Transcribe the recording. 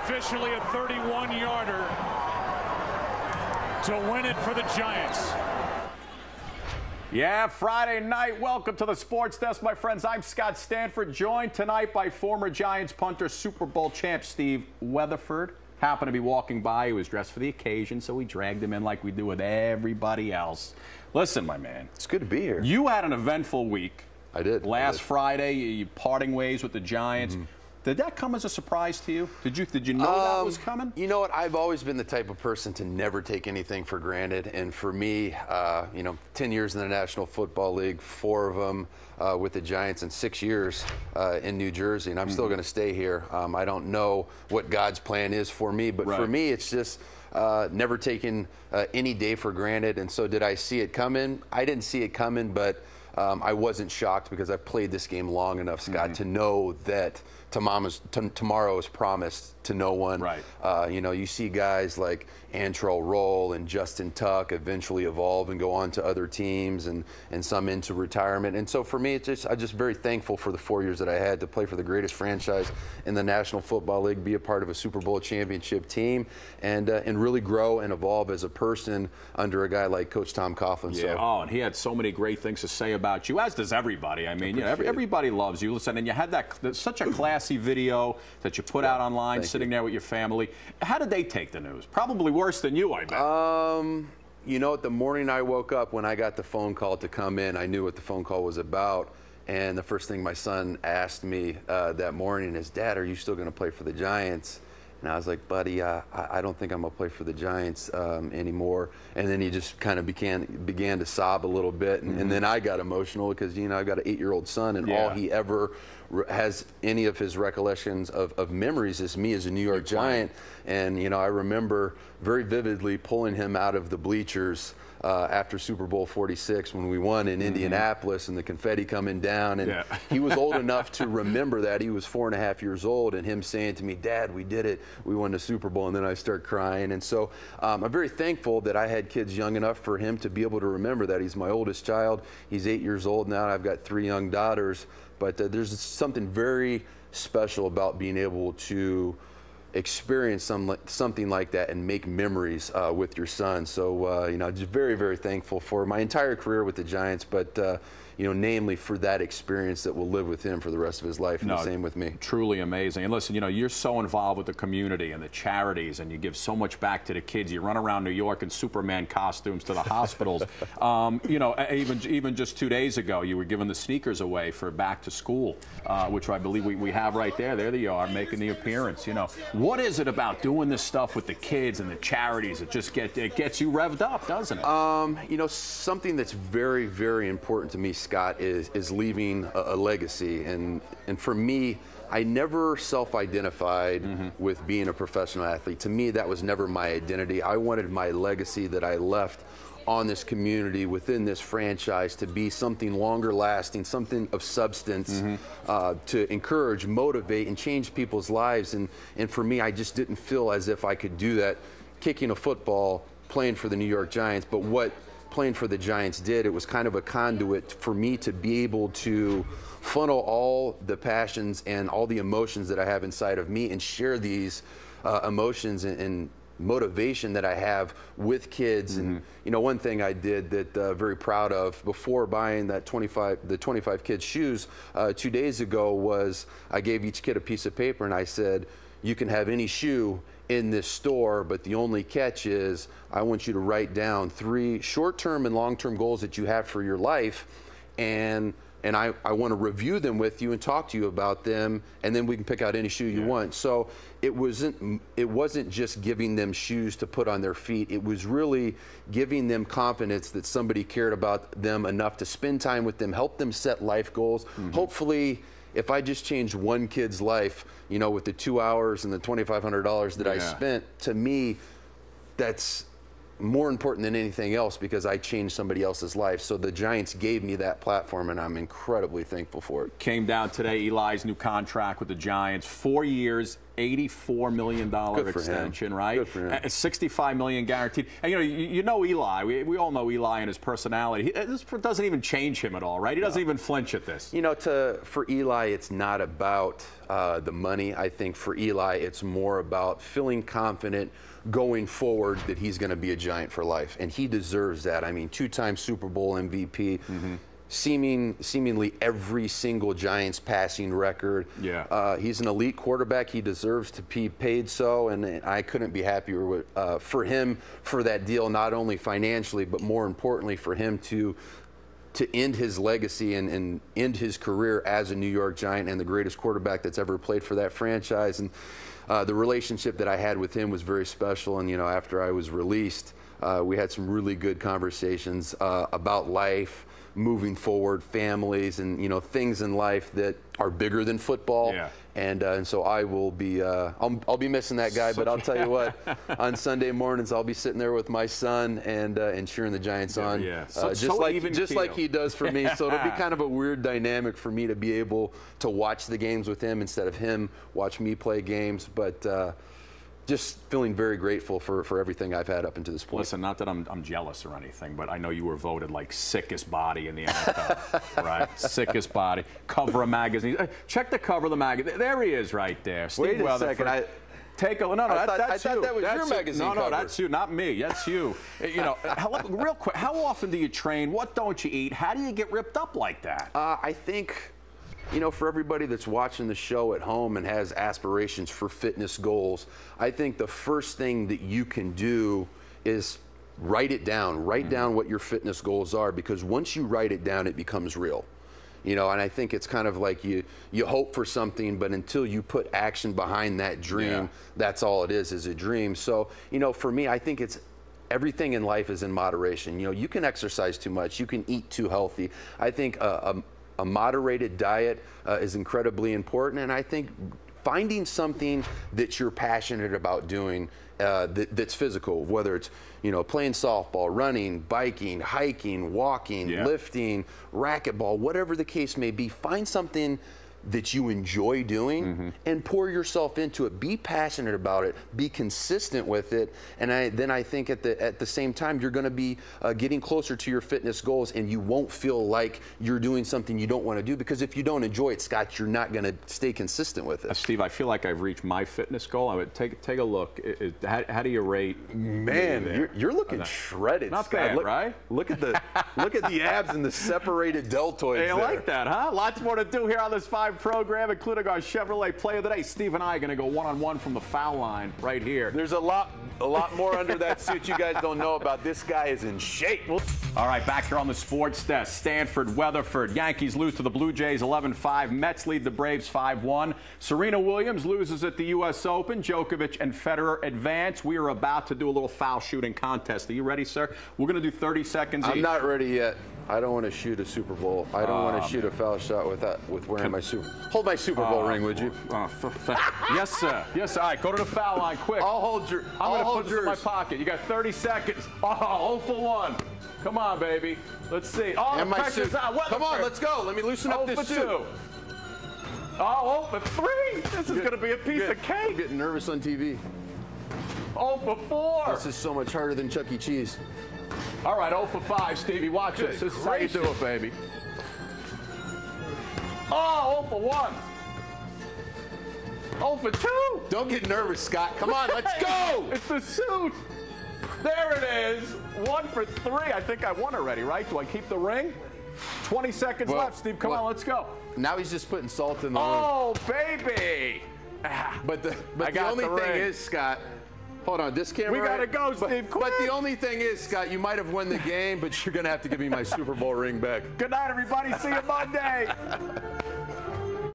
officially a 31-yarder to win it for the Giants. Yeah, Friday night. Welcome to the Sports Desk, my friends. I'm Scott Stanford, joined tonight by former Giants punter, Super Bowl champ Steve Weatherford. Happened to be walking by. He was dressed for the occasion, so we dragged him in like we do with everybody else. Listen, my man. It's good to be here. You had an eventful week. I did. Last Friday, you parting ways with the Giants. Mm-hmm. Did that come as a surprise to you? Did you know that was coming? You know what? I've always been the type of person to never take anything for granted. And for me, 10 years in the National Football League, 4 of them with the Giants, and 6 years in New Jersey. And I'm still going to stay here. I don't know what God's plan is for me, but for me, it's just never taken any day for granted. And so did I see it coming? I didn't see it coming, but I wasn't shocked because I've played this game long enough, Scott, to know that tomorrow is promised to no one. Right. You see guys like Antrell Roll and Justin Tuck eventually evolve and go on to other teams, and some into retirement. And so for me, I'm just very thankful for the 4 years that I had to play for the greatest franchise in the National Football League, be a part of a Super Bowl championship team, and really grow and evolve as a person under a guy like Coach Tom Coughlin. Yeah. So. And he had so many great things to say about you, as does everybody. I mean, everybody loves you. Listen, and you had such a classy video that you put out online, sitting there with your family. How did they take the news? Probably worse than you, I bet. The morning I woke up, when I got the phone call to come in, I knew what the phone call was about. And the first thing my son asked me that morning is, "Dad, are you still going to play for the Giants?" And I was like, "Buddy, I don't think I'm going to play for the Giants anymore." And then he just kind of began to sob a little bit. And then I got emotional because, I've got an 8-year-old son, and all he ever has any of his recollections of memories is me as a New York Giant. And, I remember very vividly pulling him out of the bleachers after Super Bowl 46 when we won in Indianapolis and the confetti coming down. And he was old enough to remember that. He was 4.5 years old, and him saying to me, "Dad, we did it. We won the Super Bowl." And then I start crying. And so I'm very thankful that I had kids young enough for him to be able to remember that. He's my oldest child. He's 8 years old now. I've got 3 young daughters. But there's something very special about being able to experience something like that and make memories with your son. So, just very, very thankful for my entire career with the Giants, but, namely for that experience that will live with him for the rest of his life, and the same with me. Truly amazing. And listen, you're so involved with the community and the charities, and you give so much back to the kids. You run around New York in Superman costumes to the hospitals. Even just 2 days ago, you were giving the sneakers away for back to school, which I believe we have right there. There they are, making the appearance. What is it about doing this stuff with the kids and the charities? It just gets you revved up, doesn't it? Something that's very, very important to me, Scott, is leaving a legacy. And for me, I never self-identified with being a professional athlete. To me, that was never my identity. I wanted my legacy that I left on this community, within this franchise, to be something longer lasting, something of substance, to encourage, motivate, and change people's lives. And for me, I just didn't feel as if I could do that kicking a football, playing for the New York Giants. But what playing for the Giants did, it was kind of a conduit for me to be able to funnel all the passions and all the emotions that I have inside of me and share these emotions and motivation that I have with kids. And one thing I did that very proud of before buying the 25 kids shoes 2 days ago was I gave each kid a piece of paper and I said, "You can have any shoe in this store, but the only catch is I want you to write down 3 short-term and long-term goals that you have for your life, and I want to review them with you and talk to you about them, and then we can pick out any shoe you want." So it wasn't just giving them shoes to put on their feet. It was really giving them confidence that somebody cared about them enough to spend time with them, help them set life goals. Hopefully, if I just changed one kid's life, with the 2 hours and the $2,500 that I spent, to me, that's more important than anything else because I changed somebody else's life. So the Giants gave me that platform, and I'm incredibly thankful for it. Came down today, Eli's new contract with the Giants, 4 years, $84 million extension, right? Good for him. $65 million guaranteed. And you know Eli. We all know Eli and his personality. This doesn't even change him at all, right? He doesn't even flinch at this. For Eli, it's not about the money. I think for Eli, it's more about feeling confident going forward that he's going to be a Giant for life, and he deserves that. I mean, 2-time Super Bowl MVP. Seemingly every single Giants passing record. Yeah. He's an elite quarterback. He deserves to be paid so, and I couldn't be happier with, for him for that deal, not only financially, but more importantly for him to end his legacy and end his career as a New York Giant and the greatest quarterback that's ever played for that franchise. And the relationship that I had with him was very special. And, after I was released, we had some really good conversations about life, moving forward, families, and things in life that are bigger than football. Yeah. And so I will be I'll be missing that guy, but I'll tell you what, on Sunday mornings I'll be sitting there with my son and cheering the Giants on. Yeah. Just like he does for me. So it'll be kind of a weird dynamic for me to be able to watch the games with him instead of him watch me play games, but just feeling very grateful for everything I've had up until this point. Listen, not that I'm jealous or anything, but I know you were voted like sickest body in the NFL, right? Sickest body. Cover of magazine. Check the cover of the magazine. There he is right there. Steve Wait a Weatherford. second. Take a look. No, that's I you. thought that was your magazine No, cover. that's you, not me. That's you. Real quick, how often do you train? What don't you eat? How do you get ripped up like that? I think, for everybody that's watching the show at home and has aspirations for fitness goals, I think the first thing that you can do is write it down. Write down what your fitness goals are, because once you write it down, it becomes real. And I think it's kind of like you hope for something, but until you put action behind that dream, that's all it is a dream. So, for me, I think it's everything in life is in moderation. You can exercise too much. You can eat too healthy. I think a moderated diet is incredibly important, and I think finding something that you're passionate about doing that's physical, whether it's playing softball, running, biking, hiking, walking, lifting, racquetball, whatever the case may be, find something that you enjoy doing and pour yourself into it. Be passionate about it. Be consistent with it. And then I think at the same time, you're going to be getting closer to your fitness goals, and you won't feel like you're doing something you don't want to do, because if you don't enjoy it, Scott, you're not going to stay consistent with it. Steve, I feel like I've reached my fitness goal. I would take a look. How do you rate? Man, you're looking shredded. Not Scott. bad, right? Look at the abs and the separated deltoids. Hey, I like that, huh? Lots more to do here on this 5 program, including our Chevrolet Play of the Day. Steve and I are going to go one-on-one from the foul line right here. There's a lot more under that suit you guys don't know about. This guy is in shape. All right, back here on the sports desk, Stanford, Weatherford. Yankees lose to the Blue Jays 11-5. Mets lead the Braves 5-1. Serena Williams loses at the U.S. Open. Djokovic and Federer advance. We are about to do a little foul shooting contest. Are you ready, sir? We're going to do 30 seconds each. I'm not ready yet. I don't want to shoot a Super Bowl. I don't want to shoot a foul shot with wearing my Super. Hold my Super Bowl ring, would you? Yes, sir. Yes, sir. All right, go to the foul line, quick. I'll hold your. I'm going to put this in my pocket. You got 30 seconds. Oh, 0 for 1. Come on, baby. Let's see. Oh, and the pressure's on. Come on, let's go. Let me loosen up this suit. 0 for 2. Oh, 0 for 3. This is going to be a piece of cake. I'm getting nervous on TV. 0 for 4. This is so much harder than Chuck E. Cheese. All right, 0 for 5, Stevie. Watch this. This is how you do it, baby. Oh, 0 for 1. 0 for 2. Don't get nervous, Scott. Come on, let's go. It's the suit. There it is. 1 for 3. I think I won already, right? Do I keep the ring? 20 seconds left, Steve. Come on, let's go. Now he's just putting salt in the wound. Oh, baby. But the only thing is, Scott, hold on, this camera. We got to go, Steve. But the only thing is, Scott, you might have won the game, but you're going to have to give me my Super Bowl ring back. Good night, everybody. See you Monday.